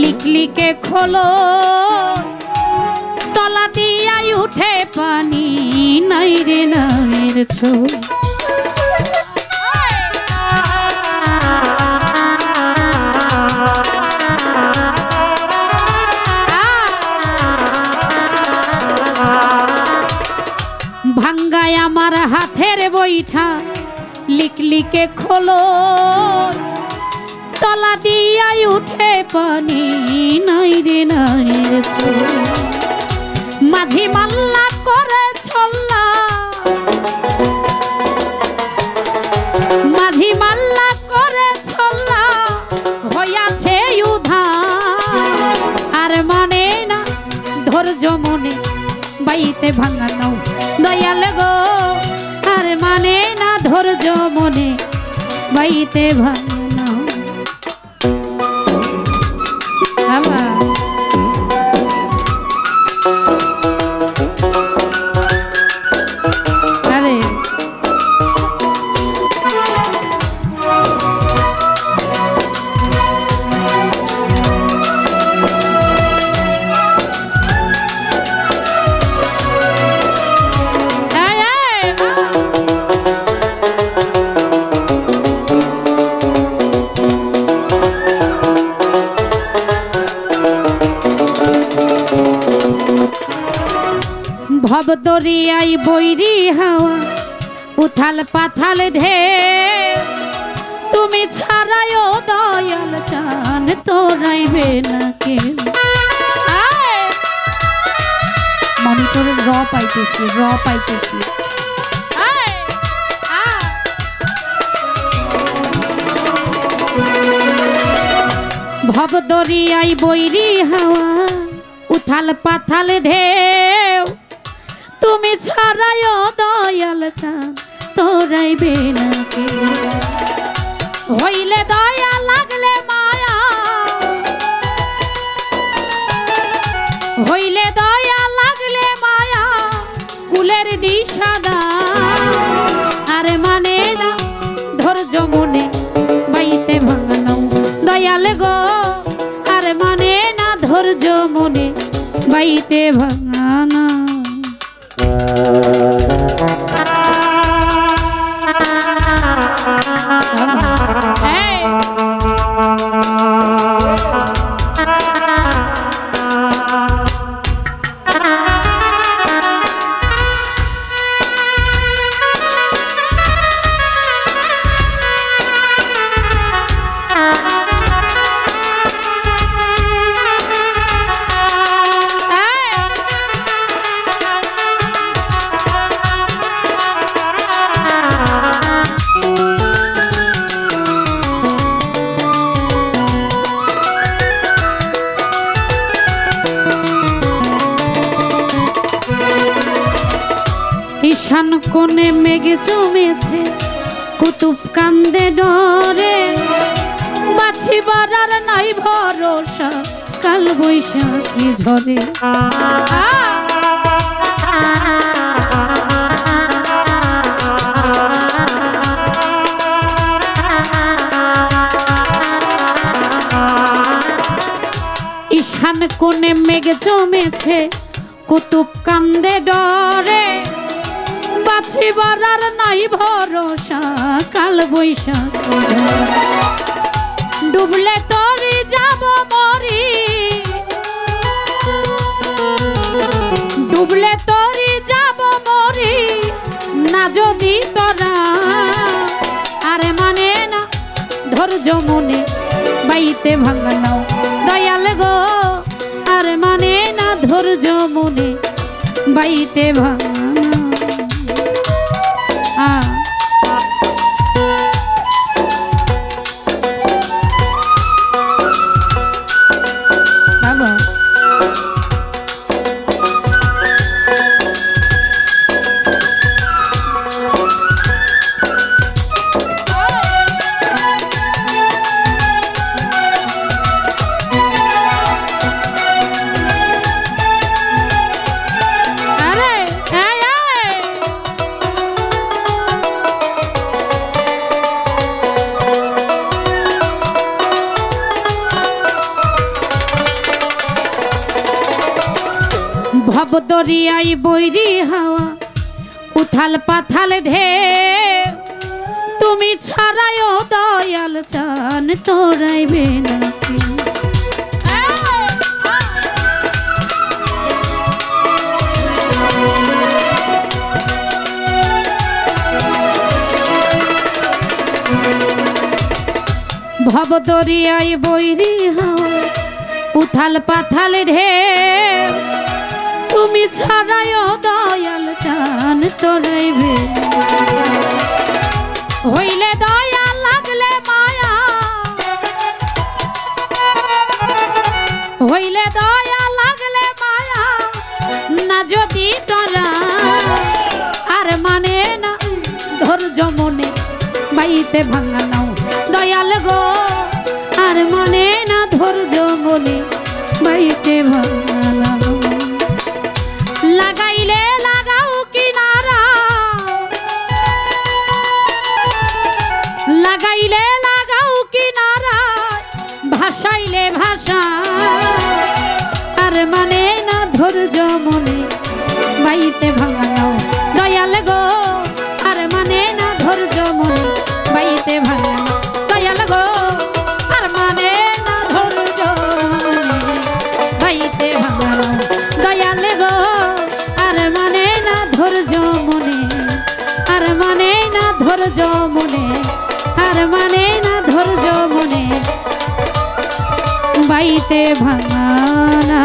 লিকলিকে খোলো তলা দিয়াই উঠে পানি নাই রে নামের ছোল। ভাঙ্গায় আমার হাতের বৈঠা লিকলিকে খোলো তলা দিয়াই উঠে পানি নাই রে নাইর ছোল। মাঝি মাল্লা করে ছল্লা মাঝি মাল্লা করে ছল্লা হইয়াছে উধার আর মানে না ধৈর্য মনে বাইতে ভাঙা নাও দয়াল গো আর মানে না ধৈর্য মনে বাইতে ভাঙা নাও। ভব দরিয়াই বৈরি হাওয়া উথাল পাথাল ঢে তুমি ছাড়াইও দয়াল চান তোরাইবে না কেউ। মনিটরে র পাইতেছি ভব দরিয়াই বৈরি হাওয়া উথাল পাথাল ঢেউ তুমি ছাড়াইও দয়াল চান তোরাইবে না কেউ। হইলে দয়া লাগলে মায়া হইলে দয়া লাগলে মায়া কুলের দিশা আর মানে না ধৈর্য মনে বাইতে ভাঙানো দয়াল গো আর মানে না ধৈর্য মনে বাইতে ভাঙানো। ঈশান কোণে মেঘ জমেছে কুতুব কান্দে ডরে বাছিবার আর নাই ভরসা কাল বৈশাখী ঝরে। ঈশান কোণে মেঘ জমেছে কুতুব কান্দে ডরে বাছিবার আর নাই ভরসা কাল বৈশাখী ডুবলে তরি যাব মরি ডুবলে তরি যাব মরি না যদি তোরা আরে মানে না ধৈর্য মনে বাইতে ভাঙানো দয়াল গো আর মানে না ধৈর্য মনে বাইতে ভাঙানো। ভব দরিয়াই বৈরি হাওয়া উথাল পাথাল ঢেউ তুমি ছাড়াইও দয়াল চান তোরাইবে নাকি ভব দরিয়াই বৈরি হাওয়া উথাল পাথাল ঢেউ তুমি ছাড়াইও দয়াল চান তোরাইবে হইলে দয়া লাগলে মায়া হইলে দয়া লাগলে মায়া না যদি তোরা আর মানে না ধৈর্য মনে বাইতে ভাঙা নাও দয়াল গো আর মানে না ধৈর্য মনে বাইতে ভাঙা নাও লাগাইলে লাগাও কিনারা লাগাইলে লাগাও কিনারা ভাসাইলে ভাষা আর মানে না ধৈর্য মনে বাইতে ভাঙা নাও দয়াল গো আর মানে না ধৈর্য মনে বাইতে ভাঙা দয়াল গো আর মানে না ধৈর্য মনে বাইতে ভাঙা দয়াল গো আর মানে না ধৈর্য মনে আর মানে না ধৈর্য মনে আর মানে না ধৈর্য মনে বাইতে ভাঙা না।